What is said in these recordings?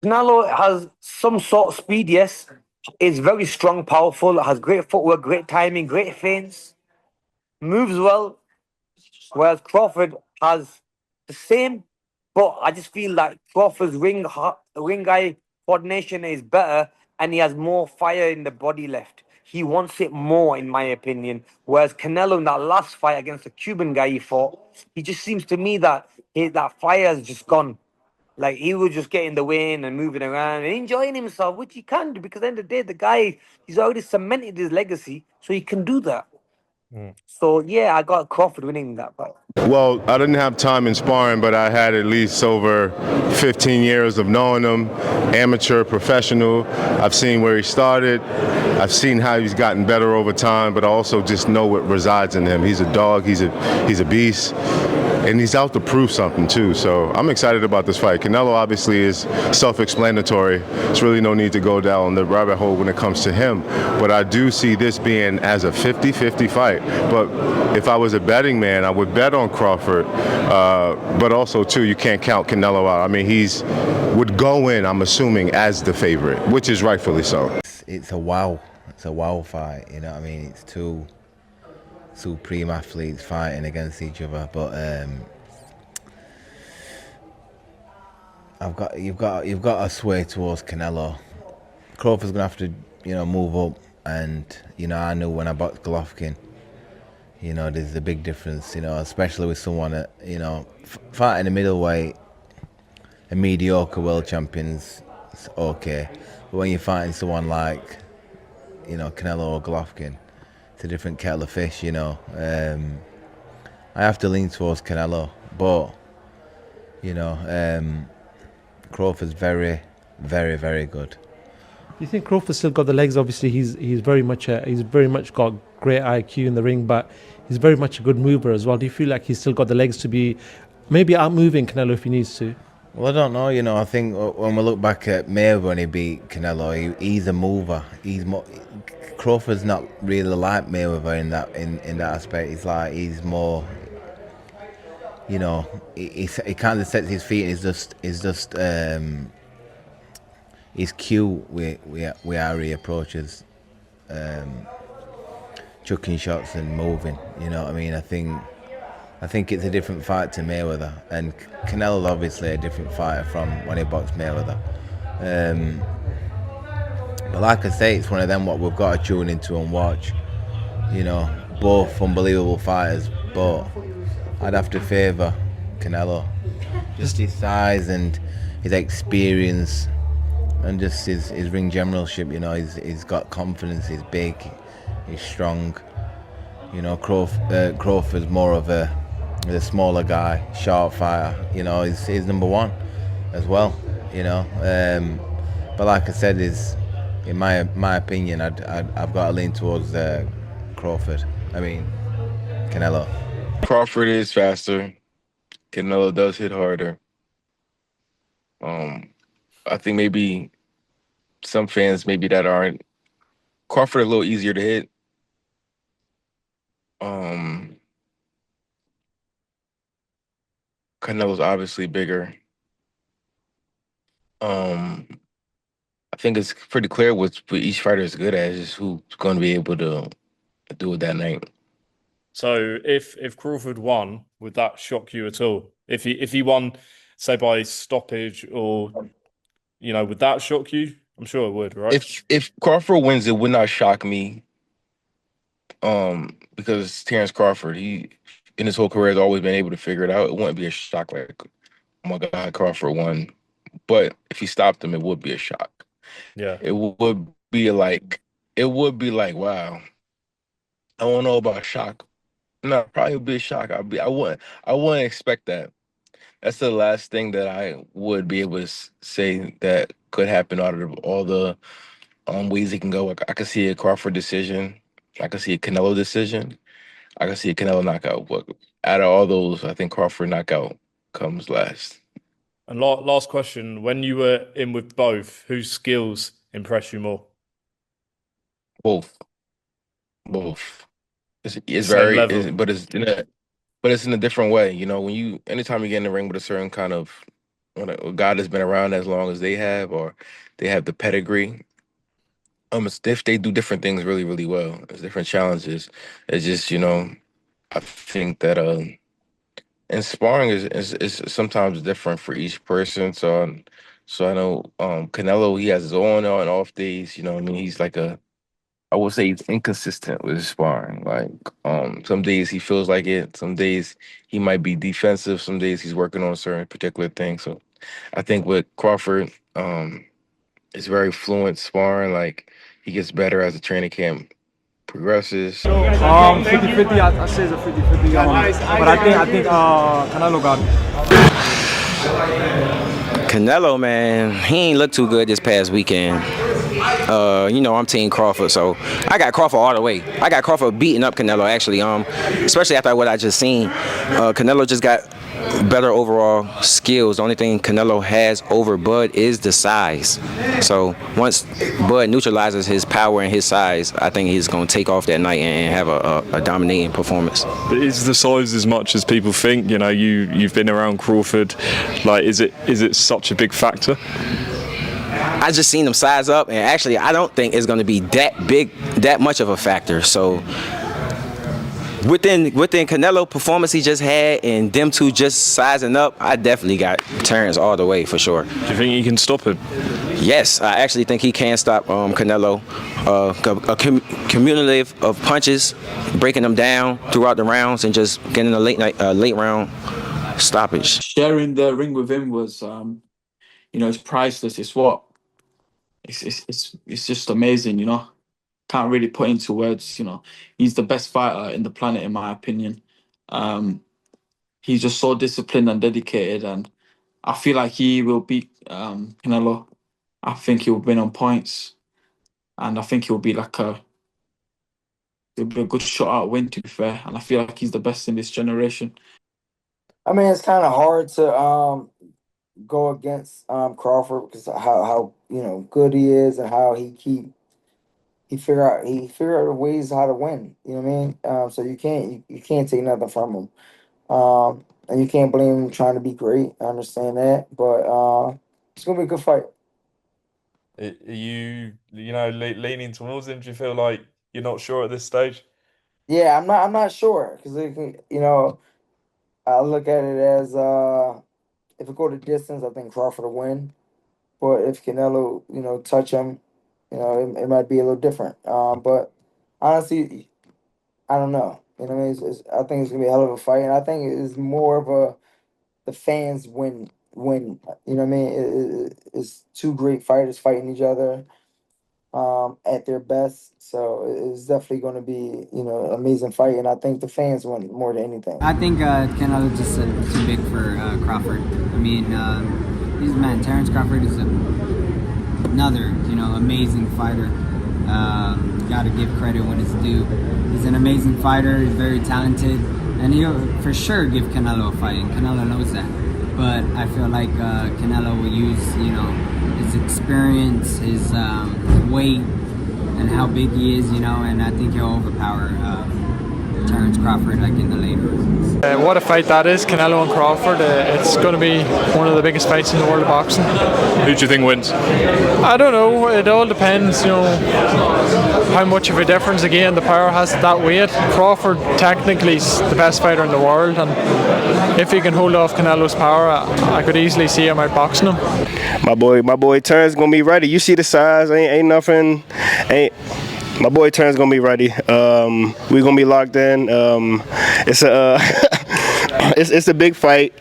Canelo has some sort of speed, yes. Is very strong, powerful, has great footwork, great timing, great feints, moves well. Whereas Crawford has the same, but I just feel like Crawford's ring eye coordination is better, and he has more fire in the body left. He wants it more, in my opinion. Whereas Canelo in that last fight against the Cuban guy he fought, he just seems to me that that fire has just gone. Like he was just getting the win and moving around and enjoying himself, which he can do because at the end of the day, the guy he's already cemented his legacy, so he can do that. Mm. So yeah, I got Crawford winning that fight. Well, I didn't have time in sparring, but I had at least over 15 years of knowing him, amateur, professional. I've seen where he started. I've seen how he's gotten better over time, but I also just know what resides in him. He's a dog. He's a beast. And he's out to prove something too. So I'm excited about this fight. Canelo obviously is self-explanatory. There's really no need to go down the rabbit hole when it comes to him. But I do see this being as a 50-50 fight. But if I was a betting man, I would bet on Crawford. But also too, you can't count Canelo out. I mean, he's would go in, I'm assuming, as the favorite, which is rightfully so. It's a wow. It's a wow fight. You know what I mean? It's two supreme athletes fighting against each other. But you've got to sway towards Canelo. Crawford's gonna have to move up, and I knew when I boxed Golovkin. There's a big difference. Especially with someone at fighting a middleweight, a mediocre world champion's it's okay, but when you're fighting someone like Canelo or Golovkin, it's a different kettle of fish. I have to lean towards Canelo, but you know, Crawford's very, very, very good. You think Crawford still got the legs? Obviously, he's very much got great IQ in the ring, but he's very much a good mover as well. Do you feel like he's still got the legs to be maybe out moving Canelo if he needs to? Well, I don't know. I think when we look back at Mayweather when he beat Canelo, he's a mover. Crawford's not really like Mayweather in that aspect. He's more. He kind of sets his feet. He's cute with how he approaches chucking shots and moving. You know what I mean? I think it's a different fight to Mayweather, and Canelo's obviously a different fighter from when he boxed Mayweather. But like I say, it's one of them what we've got to tune into and watch. Both unbelievable fighters, but I'd have to favour Canelo. Just his size and his experience and just his ring generalship. He's got confidence, he's big, he's strong. Crawford's more of a smaller guy, sharp fighter. He's number one as well. But like I said, in my opinion, I've got to lean towards Crawford. I mean, Canelo. Crawford is faster. Canelo does hit harder. I think maybe some fans maybe that aren't Crawford a little easier to hit. Canelo's obviously bigger. I think it's pretty clear what each fighter is good at, is just who's going to be able to do it that night. So if Crawford won, would that shock you at all? If he won, say by stoppage, or would that shock you? I'm sure it would, right? If Crawford wins, it would not shock me. Because Terence Crawford, he in his whole career has always been able to figure it out. It wouldn't be a shock like, oh my God, Crawford won. But if he stopped him, it would be a shock. Yeah. It would be like, wow. I don't know about shock. No, probably would be a shock. I wouldn't expect that. That's the last thing that I would be able to say that could happen out of all the ways it can go. I could see a Crawford decision. I could see a Canelo decision. I could see a Canelo knockout. But out of all those, I think Crawford knockout comes last. And last question: when you were in with both, whose skills impress you more? Both. It's Same very, level. but it's in a different way. Anytime you get in the ring with a certain kind of when a guy that's been around as long as they have, or they have the pedigree. They do different things really, really well. There's different challenges. It's just, I think that and sparring is sometimes different for each person. So I know Canelo, he has his on and off days. You know what I mean? He's like I would say he's inconsistent with his sparring. Like some days he feels like it, some days he might be defensive, some days he's working on certain particular things. So I think with Crawford, it's very fluent sparring. Like he gets better as the training camp progresses. 50-50, I say it's a 50-50, but I think Canelo got it. Canelo, man, he ain't look too good this past weekend. I'm Team Crawford, so I got Crawford all the way. I got Crawford beating up Canelo, actually, especially after what I just seen. Canelo just got better overall skills. The only thing Canelo has over Bud is the size. So once Bud neutralizes his power and his size, I think he's going to take off that night and have a dominating performance. But is the size as much as people think? You've been around Crawford. Like, is it such a big factor? I just seen him size up, and actually I don't think it's going to be that much of a factor. So within Canelo performance he just had and them two just sizing up, I definitely got Terence all the way for sure. Do you think he can stop him? Yes, I actually think he can stop Canelo. A cumulative of punches, breaking them down throughout the rounds and just getting a late round stoppage. Sharing the ring with him was, it's priceless. It's just amazing. Can't really put into words. He's the best fighter in the planet, in my opinion. He's just so disciplined and dedicated, and I feel like he will beat Canelo. I think he'll win on points, and I think it'll be a good shot out win, to be fair. And I feel like he's the best in this generation. I mean, it's kind of hard to go against Crawford because how good he is and how he figure out ways how to win. You know what I mean? So you can't take nothing from him. And you can't blame him trying to be great. I understand that, but it's gonna be a good fight. Are you leaning towards him? Do you feel like you're not sure at this stage? Yeah, I'm not sure because I look at it as if it go to distance, I think Crawford will win. But if Canelo, touch him, it might be a little different. But honestly, I don't know. You know what I mean? I think it's gonna be a hell of a fight, and I think it's more of the fans win. You know what I mean? It's two great fighters fighting each other at their best. So it's definitely going to be an amazing fight, and I think the fans win more than anything. I think Canelo just too big for Crawford. I mean, Terence Crawford is another amazing fighter. Got to give credit when it's due. He's an amazing fighter. He's very talented, and he'll for sure give Canelo a fight, and Canelo knows that. But I feel like Canelo will use, his experience, his weight, and how big he is, and I think he'll overpower Terence Crawford in the later rounds. What a fight that is, Canelo and Crawford. It's going to be one of the biggest fights in the world of boxing. Who do you think wins? I don't know. It all depends, how much of a difference again the power has at that weight. Crawford technically is the best fighter in the world, and if he can hold off Canelo's power, I could easily see him outboxing him. My boy Terence gonna be ready. You see the size, ain't nothing. My boy Terence gonna be ready. We gonna be locked in. It's a it's a big fight.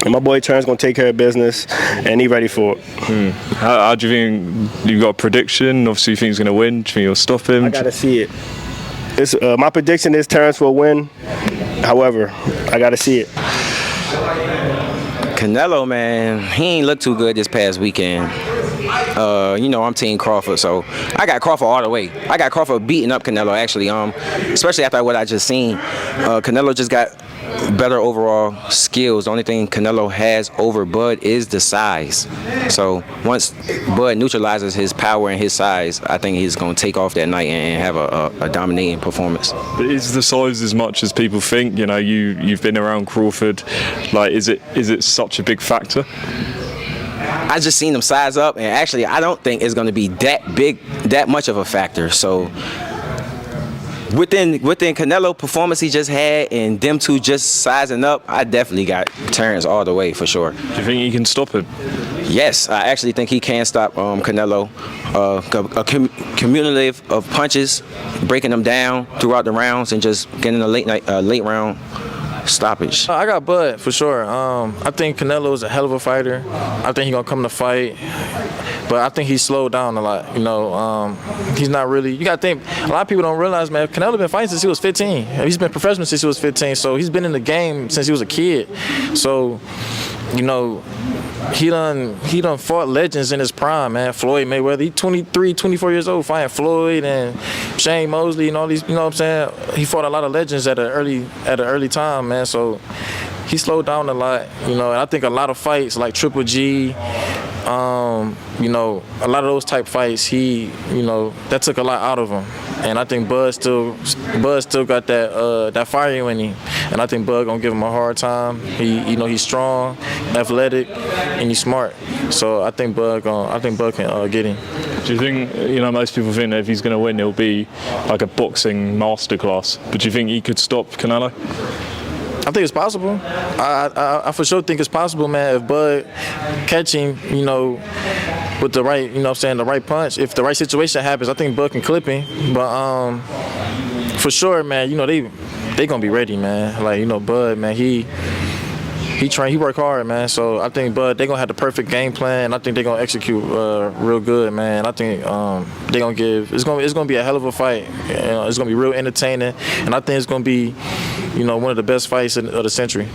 And my boy Terence gonna take care of business, and he ready for it. How do you think? You got a prediction? Obviously, you think he's gonna win. Do you think you'll stop him? I gotta see it. My prediction is Terence will win. However, I gotta see it. Canelo, man, he ain't look too good this past weekend. I'm Team Crawford, so I got Crawford all the way. I got Crawford beating up Canelo, actually, especially after what I just seen. Canelo just got better overall skills. The only thing Canelo has over Bud is the size. So once Bud neutralizes his power and his size, I think he's going to take off that night and have a dominating performance. But is the size as much as people think? You know, you've been around Crawford. Like, is it such a big factor? I just seen him size up, and actually, I don't think it's going to be that much of a factor. So within Canelo performance he just had and them two just sizing up, I definitely got Terence all the way for sure. Do you think he can stop him? Yes, I actually think he can stop Canelo. A cumulative of punches, breaking them down throughout the rounds and just getting a late round stoppage. I got Bud for sure. I think Canelo is a hell of a fighter. I think he's gonna come to fight, but I think he's slowed down a lot. You know, he's not really. You gotta think. A lot of people don't realize, man. Canelo been fighting since he was 15. He's been professional since he was 15. So he's been in the game since he was a kid. So, you know, he done fought legends in his prime, man. Floyd Mayweather, he 23, 24 years old, fighting Floyd and Shane Mosley and all these, you know what I'm saying? He fought a lot of legends at an early time, man. So he slowed down a lot, you know, and I think a lot of fights like Triple G, you know, a lot of those type fights, he, you know, that took a lot out of him. And I think Bud still got that fire in him. And I think Bud gonna give him a hard time. You know, he's strong, athletic, and he's smart. So I think Bud can get him. Do you think, you know, most people think that if he's going to win, it'll be like a boxing masterclass. But do you think he could stop Canelo? I think it's possible. I for sure think it's possible, man. If Bud catch him, you know, with the right, you know what I'm saying, the right punch, if the right situation happens, I think Bud can clip him. But for sure, man, you know, they gonna be ready, man. Like, you know, Bud, man, he work hard, man. So I think Bud, they gonna have the perfect game plan, and I think they gonna execute real good, man. I think they gonna it's gonna be a hell of a fight. You know, it's gonna be real entertaining, and I think it's gonna be, you know, one of the best fights of the century.